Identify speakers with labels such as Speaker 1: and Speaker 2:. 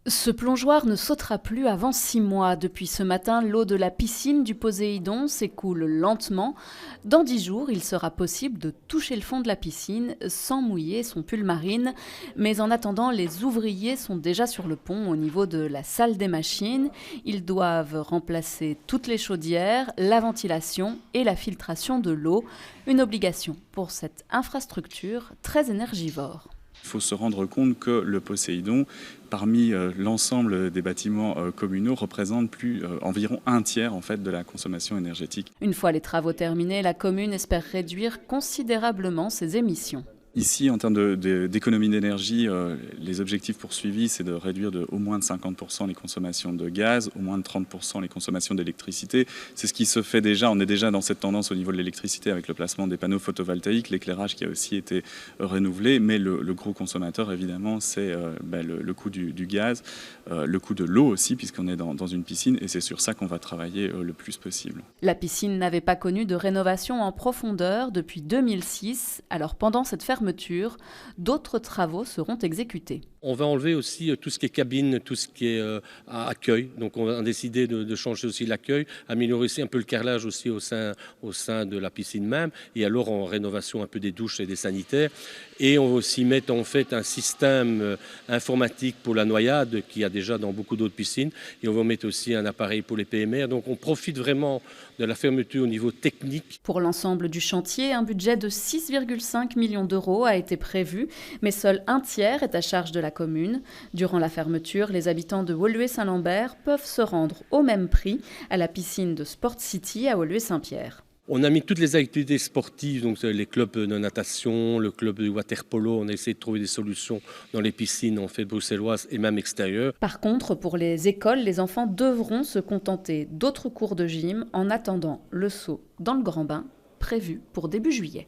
Speaker 1: Ce plongeoir ne sautera plus avant 6 mois. Depuis ce matin, l'eau de la piscine du Poséidon s'écoule lentement. Dans 10 jours, il sera possible de toucher le fond de la piscine sans mouiller son pull marine. Mais en attendant, les ouvriers sont déjà sur le pont au niveau de la salle des machines. Ils doivent remplacer toutes les chaudières, la ventilation et la filtration de l'eau. Une obligation pour cette infrastructure très énergivore.
Speaker 2: Il faut se rendre compte que le Poséidon, parmi l'ensemble des bâtiments communaux, représente environ un tiers en fait, de la consommation énergétique.
Speaker 1: Une fois les travaux terminés, la commune espère réduire considérablement ses émissions.
Speaker 2: Ici, en termes d'économie d'énergie, les objectifs poursuivis, c'est de réduire au moins de 50% les consommations de gaz, au moins de 30% les consommations d'électricité. C'est ce qui se fait déjà. On est déjà dans cette tendance au niveau de l'électricité avec le placement des panneaux photovoltaïques, l'éclairage qui a aussi été renouvelé. Mais le gros consommateur, évidemment, c'est le coût du gaz, le coût de l'eau aussi, puisqu'on est dans une piscine. Et c'est sur ça qu'on va travailler le plus possible.
Speaker 1: La piscine n'avait pas connu de rénovation en profondeur depuis 2006. Alors pendant cette fermeture, d'autres travaux seront exécutés.
Speaker 3: On va enlever aussi tout ce qui est cabine, tout ce qui est accueil. Donc on a décidé de changer aussi l'accueil, améliorer aussi un peu le carrelage aussi au sein de la piscine même, et alors en rénovation un peu des douches et des sanitaires. Et on va aussi mettre en fait un système informatique pour la noyade qu'il y a déjà dans beaucoup d'autres piscines. Et on va mettre aussi un appareil pour les PMR. Donc on profite vraiment de la fermeture au niveau technique.
Speaker 1: Pour l'ensemble du chantier, un budget de 6,5 millions d'euros a été prévu, mais seul un tiers est à charge de la commune. Durant la fermeture, les habitants de Woluwe-Saint-Lambert peuvent se rendre au même prix à la piscine de Sport City à Woluwe-Saint-Pierre.
Speaker 3: On a mis toutes les activités sportives, donc les clubs de natation, le club de water-polo. On a essayé de trouver des solutions dans les piscines en fait bruxelloises et même extérieures.
Speaker 1: Par contre, pour les écoles, les enfants devront se contenter d'autres cours de gym en attendant le saut dans le grand bain prévu pour début juillet.